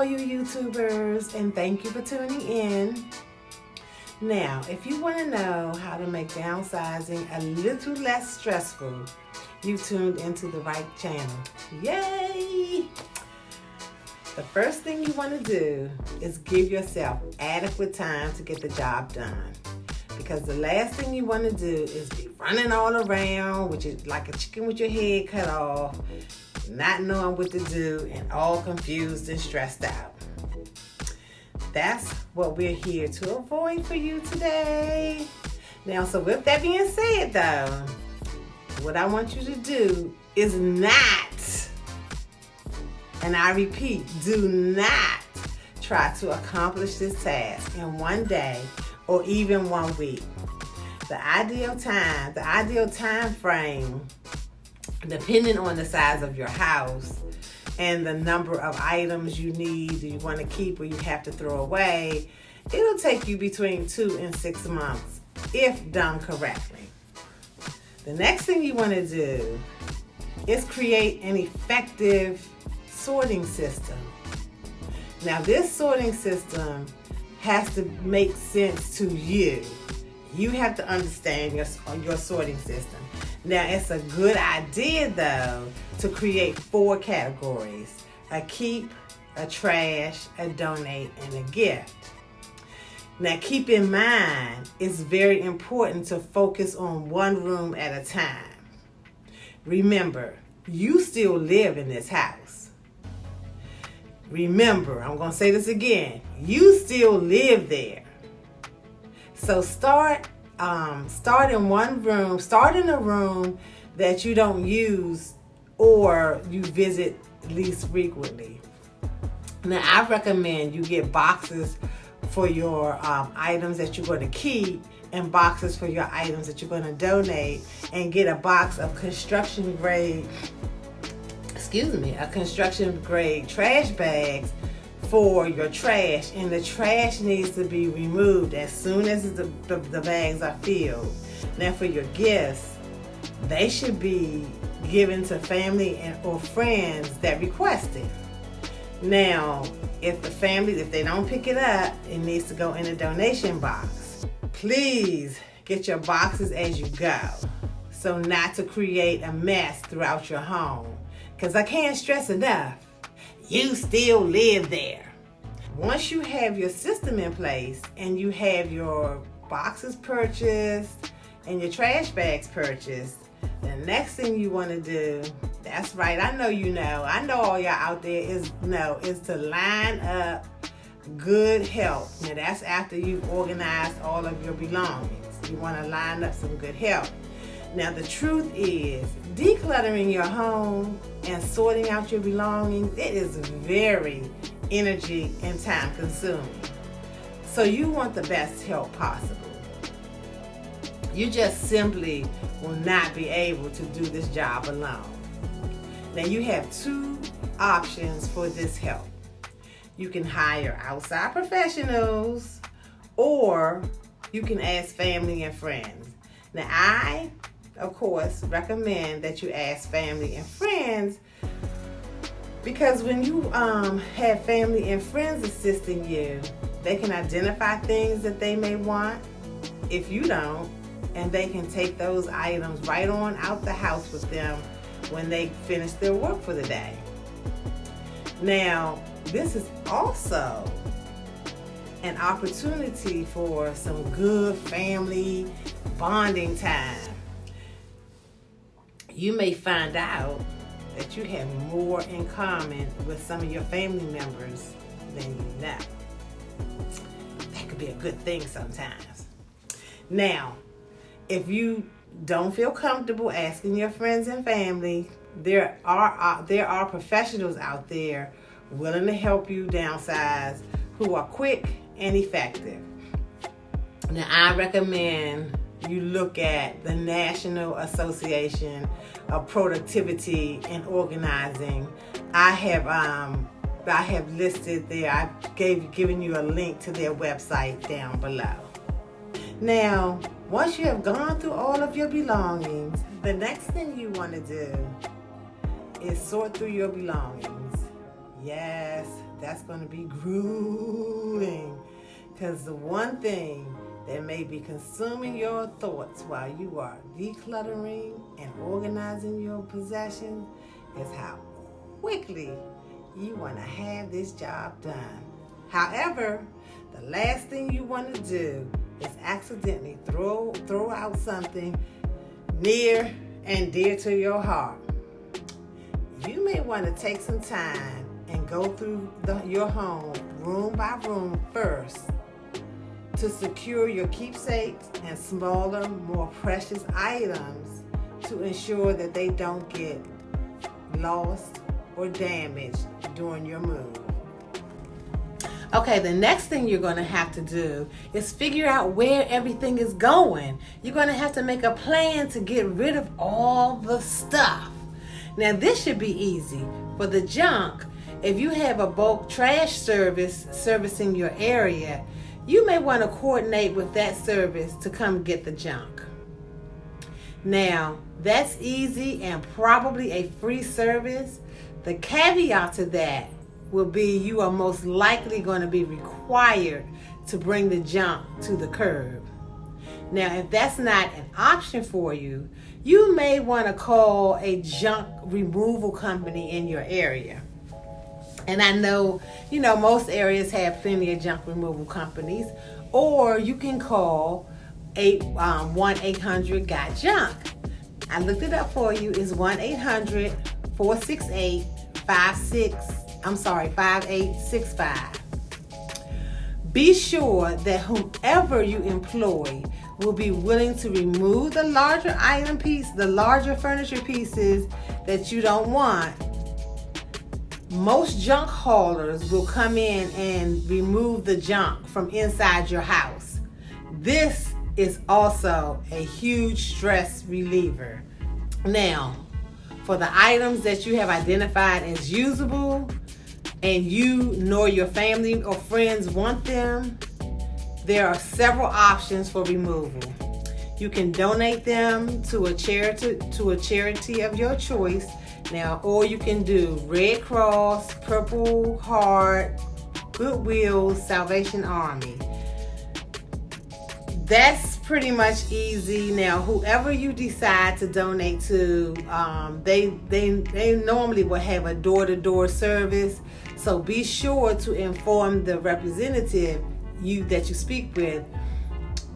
all you YouTubers, and thank you for tuning in. Now, if you want to know how to make downsizing a little less stressful, you tuned into the right channel. Yay! The first thing you want to do is give yourself adequate time to get the job done. Because the last thing you want to do is be running all around, which is like a chicken with your head cut off, not knowing what to do, and all confused and stressed out. That's what we're here to avoid for you today. Now, so with that being said though, what I want you to do is not, and I repeat, do not try to accomplish this task in one day or even 1 week. The ideal time frame, depending on the size of your house and the number of items you need, you want to keep or you have to throw away, it'll take you between 2 and 6 months if done correctly. The next thing you want to do is create an effective sorting system. Now, this sorting system has to make sense to you. You have to understand your sorting system. Now, it's a good idea though to create 4 categories: a keep, a trash, a donate, and a gift. Now, keep in mind, it's very important to focus on one room at a time. Remember, you still live in this house. Remember, I'm going to say this again. You still live there. So start in one room. Start in a room that you don't use or you visit least frequently. Now, I recommend you get boxes for your items that you're going to keep and boxes for your items that you're going to donate, and get a box of construction grade trash bags for your trash, and the trash needs to be removed as soon as the bags are filled. Now, for your gifts, they should be given to family or friends that request it. Now, if they don't pick it up, it needs to go in a donation box. Please get your boxes as you go, so not to create a mess throughout your home. Because I can't stress enough, you still live there. Once you have your system in place and you have your boxes purchased and your trash bags purchased, the next thing you want to do, that's right, I know all y'all out there is to line up good help. Now, that's after you've organized all of your belongings. You want to line up some good help. Now, the truth is, decluttering your home and sorting out your belongings, it is very energy and time consuming. So you want the best help possible. You just simply will not be able to do this job alone. Now, you have 2 options for this help. You can hire outside professionals, or you can ask family and friends. Now, I, of course, recommend that you ask family and friends, because when you have family and friends assisting you, they can identify things that they may want if you don't, and they can take those items right on out the house with them when they finish their work for the day. Now, this is also an opportunity for some good family bonding time. You may find out that you have more in common with some of your family members than you know. That could be a good thing sometimes. Now, if you don't feel comfortable asking your friends and family, there are professionals out there willing to help you downsize who are quick and effective. Now, I recommend you look at the National Association of Productivity and Organizing. I have listed there. I've given you a link to their website down below. Now, once you have gone through all of your belongings, the next thing you want to do is sort through your belongings. Yes, that's going to be grueling. Because the one thing that may be consuming your thoughts while you are decluttering and organizing your possessions is how quickly you want to have this job done. However, the last thing you want to do is accidentally throw out something near and dear to your heart. You may want to take some time and go through your home room by room first to secure your keepsakes and smaller, more precious items to ensure that they don't get lost or damaged during your move. Okay, the next thing you're going to have to do is figure out where everything is going. You're going to have to make a plan to get rid of all the stuff. Now, this should be easy. For the junk, if you have a bulk trash service servicing your area, you may want to coordinate with that service to come get the junk. Now, that's easy and probably a free service. The caveat to that will be you are most likely going to be required to bring the junk to the curb. Now, if that's not an option for you, you may want to call a junk removal company in your area. And I know, most areas have plenty of junk removal companies, or you can call 1-800-GOT-JUNK. I looked it up for you. It's 1-800-468-5865. Be sure that whomever you employ will be willing to remove the larger furniture pieces that you don't want. Most junk haulers will come in and remove the junk from inside your house. This is also a huge stress reliever. Now, for the items that you have identified as usable and you nor your family or friends want them, there are several options for removal. You can donate them to a charity of your choice. Now, or you can do Red Cross, Purple Heart, Goodwill, Salvation Army. That's pretty much easy. Now, whoever you decide to donate to, they normally will have a door-to-door service. So be sure to inform the representative that you speak with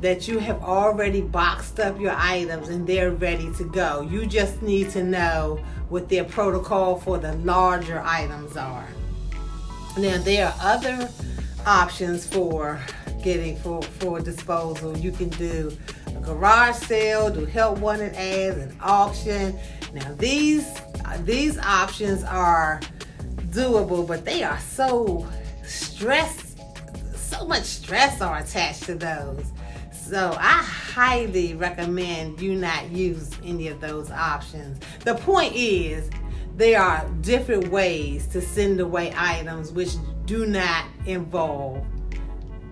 that you have already boxed up your items and they're ready to go. You just need to know what their protocol for the larger items are. Now, there are other options for disposal. You can do a garage sale, do help wanted ads, an auction. Now, these options are doable, but they are so much stress are attached to those. So I highly recommend you not use any of those options. The point is, there are different ways to send away items which do not involve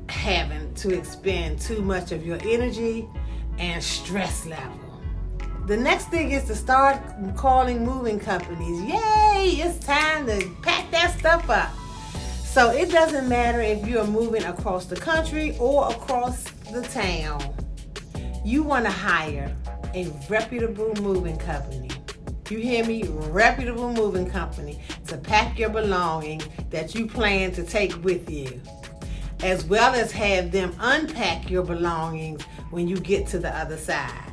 having to expend too much of your energy and stress level. The next thing is to start calling moving companies. Yay, it's time to pack that stuff up. So it doesn't matter if you're moving across the country or across the town. You want to hire a reputable moving company. You hear me? Reputable moving company to pack your belongings that you plan to take with you, as well as have them unpack your belongings when you get to the other side.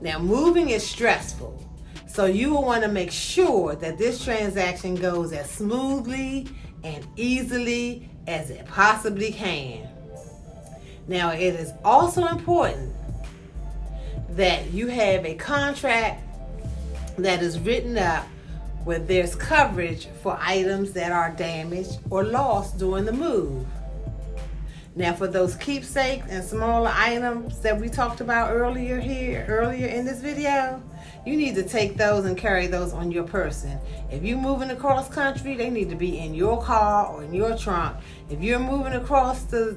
Now, moving is stressful, so you will want to make sure that this transaction goes as smoothly and easily as it possibly can. Now, it is also important that you have a contract that is written up where there's coverage for items that are damaged or lost during the move. Now, for those keepsakes and smaller items that we talked about earlier in this video, you need to take those and carry those on your person. If you're moving across country, they need to be in your car or in your trunk. If you're moving across the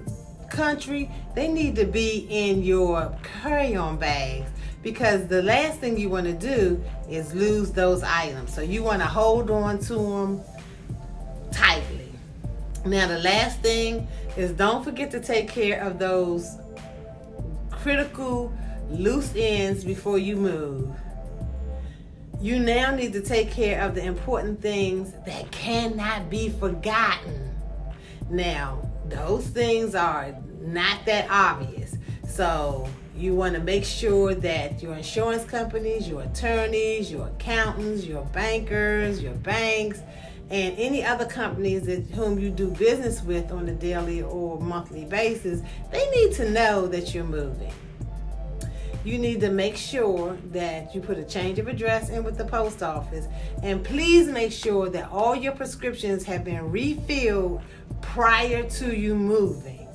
country, they need to be in your carry-on bags, because the last thing you want to do is lose those items. So you want to hold on to them tightly. Now, the last thing is don't forget to take care of those critical loose ends before you move. You now need to take care of the important things that cannot be forgotten. Now, those things are not that obvious. So you want to make sure that your insurance companies, your attorneys, your accountants, your bankers, your banks, and any other companies that whom you do business with on a daily or monthly basis, they need to know that you're moving. You need to make sure that you put a change of address in with the post office, and please make sure that all your prescriptions have been refilled prior to you moving.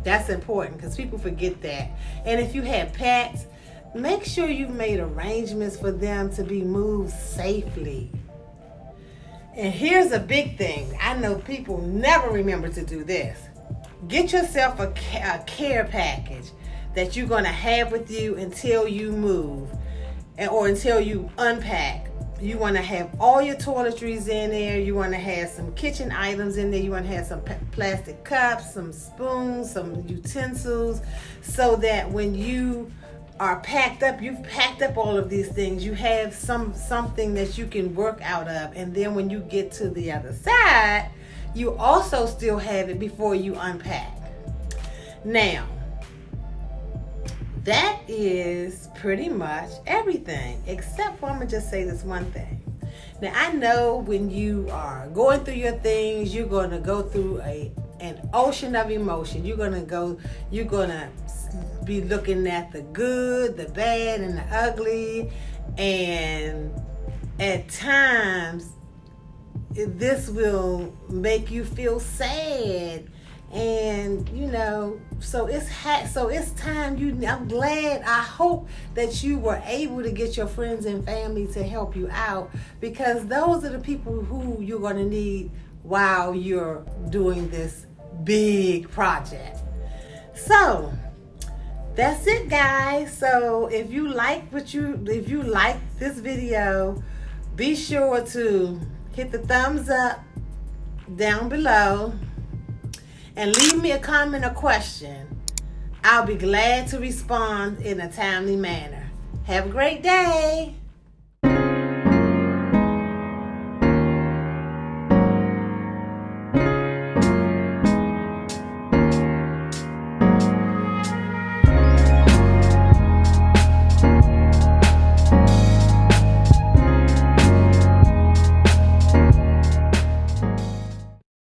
That's important because people forget that. And if you have pets, make sure you've made arrangements for them to be moved safely. And here's a big thing. I know people never remember to do this. Get yourself a care package that you're going to have with you until you move or until you unpack. You want to have all your toiletries in there. You want to have some kitchen items in there. You want to have some plastic cups, some spoons, some utensils, so that when you are packed up, you've packed up all of these things. You have something that you can work out of, and then when you get to the other side, you also still have it before you unpack. Now, that is pretty much everything, except for I'm gonna just say this one thing. Now, I know when you are going through your things, you're gonna go through an ocean of emotion. You're gonna be looking at the good, the bad, and the ugly, and at times this will make you feel sad. And so it's time. I'm glad. I hope that you were able to get your friends and family to help you out, because those are the people who you're going to need while you're doing this big project. So that's it, guys. So if you like this video, be sure to hit the thumbs up down below and leave me a comment or question. I'll be glad to respond in a timely manner. Have a great day.